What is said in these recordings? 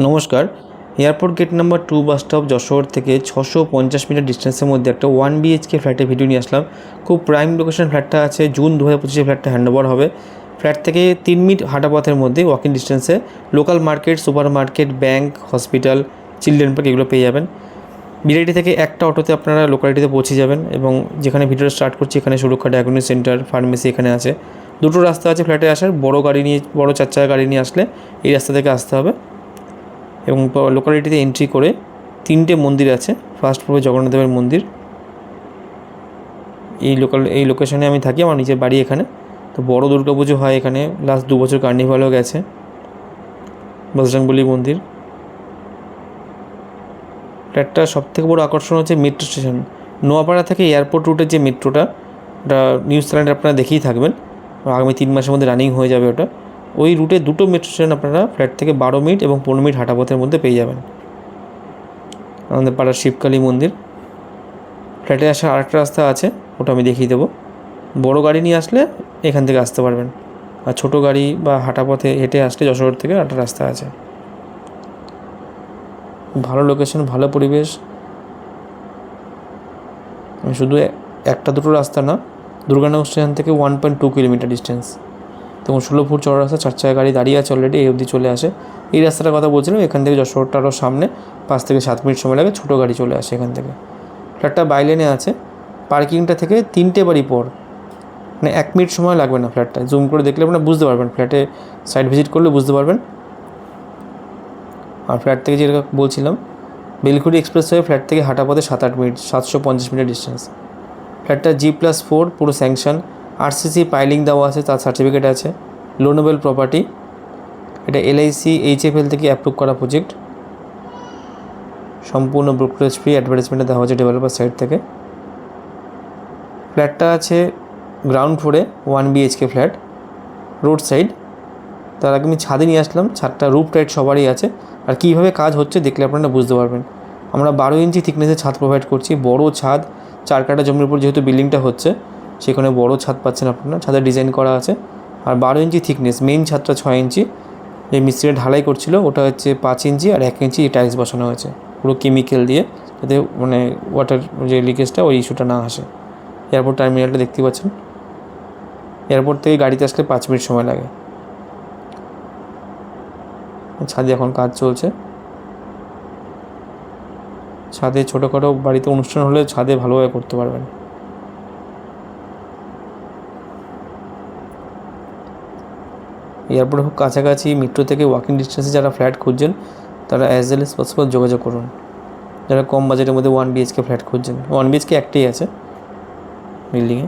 নমস্কার। Airport gate number 2 bus stop Jessore থেকে 650 metre ডিস্টেন্সের মধ্যে একটা 1 BHK ফ্ল্যাটের ভিডিও নিয়ে আসলাম। খুব প্রাইম লোকেশন ফ্ল্যাটটা আছে। জুন 2025 ফ্ল্যাটটা হ্যান্ডওভার হবে। ফ্ল্যাট থেকে 3 মিনিট হাঁটা পথের মধ্যে ওয়াকিং ডিস্টেন্সে local market, supermarket, bank, hospital, children park এগুলো পেয়ে যাবেন। বিরাইটি থেকে একটা অটোতে আপনারা লোকালিটিতে পৌঁছে যাবেন এবং যেখানে ভিডিওটা স্টার্ট করছি এখানে সুরক্ষা ডায়াগনোস্টিক সেন্টার, ফার্মেসি এখানে আছে। দুটো রাস্তা আছে ফ্ল্যাটে আসার। বড় গাড়ি নিয়ে, বড় 4 চাকা গাড়ি নিয়ে আসলে এই রাস্তা থেকে আসতে হবে এবং লোকালিটিতে এন্ট্রি করে 3টে মন্দির আছে। ফার্স্ট ফ্লোরে জগন্নাথ দেবের মন্দির। এই লোকেশনে আমি থাকি, আমার নিজের বাড়ি এখানে। তো বড় দুর্গাপুজো হয় এখানে, লাস্ট 2 বছর কার্নিভালও গেছে। বজরংবলী মন্দির। ফ্ল্যাটটার সবথেকে বড় আকর্ষণ হচ্ছে মেট্রো স্টেশন। নোয়াপাড়া থেকে এয়ারপোর্ট রুটের যে মেট্রোটা, ওটা নিউজ চ্যানেলে আপনারা দেখেই থাকবেন। আগামী 3 মাসের মধ্যে রানিং হয়ে যাবে ওটা। ওই রুটে 2টো মেট্রো স্টেশন আপনারা ফ্ল্যাট থেকে 12 মিনিট এবং 15 মিনিট হাঁটা পথের মধ্যে পেয়ে যাবেন। আমাদের পাড়ার শিবকালী মন্দির। ফ্ল্যাটে আসার আরেকটা রাস্তা আছে, ওটা আমি দেখিয়ে দেবো। বড় গাড়ি নিয়ে আসলে এখান থেকে আসতে পারবেন, আর ছোটো গাড়ি বা হাঁটা পথে হেঁটে আসলে যশোর থেকে একটা রাস্তা আছে। ভালো লোকেশন, ভালো পরিবেশ। শুধু একটা দুটো রাস্তা না, দুর্গানগর স্টেশন থেকে 1.2 কিলোমিটার ডিস্টেন্স। তখন 16 ফুট চড়া রাস্তা, 4 চাকা গাড়ি দাঁড়িয়ে আছে অলরেডি, এই অবধি চলে আসে। এই রাস্তাটার কথা বলছিলাম, এখান থেকে যশোরটা আরও সামনে, 5 থেকে 7 মিনিট সময় লাগে, ছোটো গাড়ি চলে আসে এখান থেকে। ফ্ল্যাটটা বাইলেনে আছে। পার্কিংটা থেকে 3টে বাড়ি পর, মানে 1 মিনিট সময় লাগবে না। ফ্ল্যাটটা জুম করে দেখলে আপনারা বুঝতে পারবেন, ফ্ল্যাটে সাইট ভিজিট করলে বুঝতে পারবেন। আর ফ্ল্যাট থেকে যেটা বলছিলাম, বেলকুড়ি এক্সপ্রেসওয়ে ফ্ল্যাট থেকে হাঁটা পথে 7-8 মিনিট, 750 মিটার ডিস্টেন্স। ফ্ল্যাটটা G+4 পুরো স্যাংশন, RCC পাইলিং দেওয়া আছে, তার সার্টিফিকেট আছে। Loanable property. এটা LIC HFL থেকে অ্যাপ্রুভ করা প্রজেক্ট। সম্পূর্ণ ব্রোকারেজ ফ্রি, অ্যাডভার্টাইজমেন্টে দেওয়া হয়েছে ডেভেলপার সাইড থেকে। ফ্ল্যাটটা আছে গ্রাউন্ড ফ্লোরে, 1 BHK ফ্ল্যাট, রোড সাইড। তার আগে আমি ছাদে নিয়ে আসলাম। ছাদটা রুফ টাইট সবারই আছে। আর কীভাবে কাজ হচ্ছে দেখলে আপনারা বুঝতে পারবেন। আমরা 12 ইঞ্চি থিকনেসের ছাদ প্রোভাইড করছি। বড় ছাদ, 4 কাঠা জমির উপর যেহেতু বিল্ডিংটা হচ্ছে, সেখানে বড় ছাদ পাচ্ছেন আপনারা। ছাদের ডিজাইন করা আছে। আর 12 ইঞ্চি থিকনেস, মেইন ছাদটা 6 ইঞ্চি। যে মিস্ত্রিটা ঢালাই করছিল ওটা হচ্ছে 5 ইঞ্চি, আর 1 ইঞ্চি টাইলস বসানো হয়েছে পুরো কেমিক্যাল দিয়ে, যাতে মানে ওয়াটার যে লিকেজটা ওই ইস্যুটা না আসে। এয়ারপোর্ট টার্মিনালটা দেখতে পাচ্ছেন। এয়ারপোর্ট থেকে গাড়িতে আসলে 5 মিনিট সময় লাগে। ছাদে এখন কাজ চলছে। ছাদে ছোটোখাটো বাড়িতে অনুষ্ঠান হলে ছাদে ভালোভাবে করতে পারবেন। এয়ারপোর্ট খুব কাছাকাছি, মেট্রো থেকে ওয়াকিং ডিস্টেন্সে যারা ফ্ল্যাট খুঁজছেন তারা অ্যাজ ওয়েল এজ পসিবল যোগাযোগ করুন। যারা কম বাজেটের মধ্যে 1 BHK ফ্ল্যাট খুঁজছেন, 1 BHK একটাই আছে বিল্ডিংয়ে।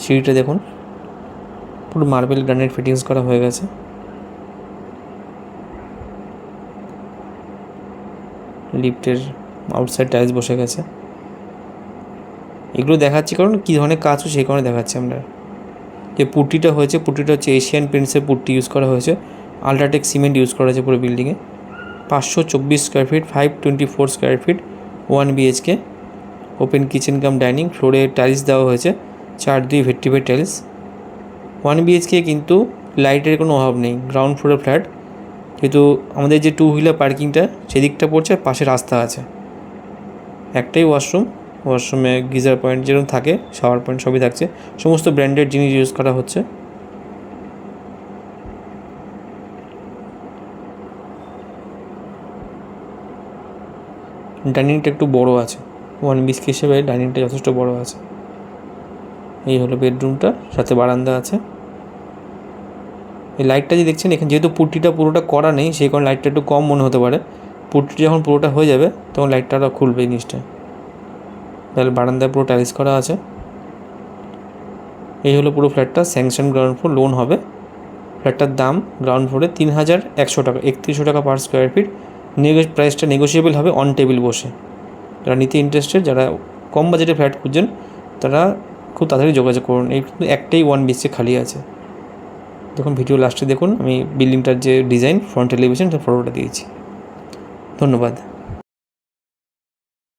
সিঁড়িটা দেখুন, পুরো মার্বেল গ্রানাইট ফিটিংস করা হয়ে গেছে। লিফটের আউটসাইড টাইলস বসে গেছে। এগুলো দেখাচ্ছি কারণ কী ধরনের কাজ হচ্ছে সেই কারণে দেখাচ্ছি আমরা। যে পুট্টিটা হয়েছে, পুট্টিটা হচ্ছে এশিয়ান পেন্টসের পুট্টি ইউজ করা হয়েছে। আলট্রাটেক সিমেন্ট ইউজ করা হয়েছে পুরো বিল্ডিংয়ে। 524 square feet, 524 square feet, 1 BHK। Open kitchen cum dining. ফ্লোরে টাইলস দেওয়া হয়েছে, 4-2 ভেট্রিফাইড টাইলস। 1 BHK কিন্তু লাইটের কোনো অভাব নেই। গ্রাউন্ড ফ্লোরের ফ্ল্যাট, যেহেতু আমাদের যে 2 হুইলার পার্কিংটা সেদিকটা পড়ছে, আর পাশে রাস্তা আছে। একটাই ওয়াশরুম, ওয়াশরুমে গিজার পয়েন্ট যেরকম থাকে, শাওয়ার পয়েন্ট সবই থাকছে। সমস্ত ব্র্যান্ডেড জিনিস ইউজ করা হচ্ছে। ডাইনিংটা একটু বড় আছে, 1 BHK হিসেবে ডাইনিংটা যথেষ্ট বড় আছে। এই হলো বেডরুমটা, সাথে বারান্দা আছে। এই লাইটটা যে দেখছেন এখানে, যেহেতু পুট্টিটা পুরোটা করা নেই সেই কারণে লাইটটা একটু কম মনে হতে পারে। পুট্টি যখন পুরোটা হয়ে যাবে তখন লাইটটা আরও খুলবে জিনিসটা। তাহলে বারান্দায় পুরো টাইলস করা আছে। এই হলো পুরো ফ্ল্যাটটা। স্যাংশন গ্রাউন্ড ফ্লোর, লোন হবে। ফ্ল্যাটটার দাম গ্রাউন্ড ফ্লোরে 3100 টাকা, 3100 টাকা পার স্কোয়ার ফিট। প্রাইসটা নেগোসিয়েবল হবে অন টেবিল বসে। যারা নিতে ইন্টারেস্টেড, যারা কম বাজেটে ফ্ল্যাট খুঁজছেন, তারা খুব তাড়াতাড়ি যোগাযোগ করুন। এই একটাই 1 BHK খালি আছে। দেখুন ভিডিও লাস্টে দেখুন, আমি বিল্ডিংটার যে ডিজাইন, ফ্রন্ট এলিভেশন, তার ফটোটা দিয়েছি। ধন্যবাদ।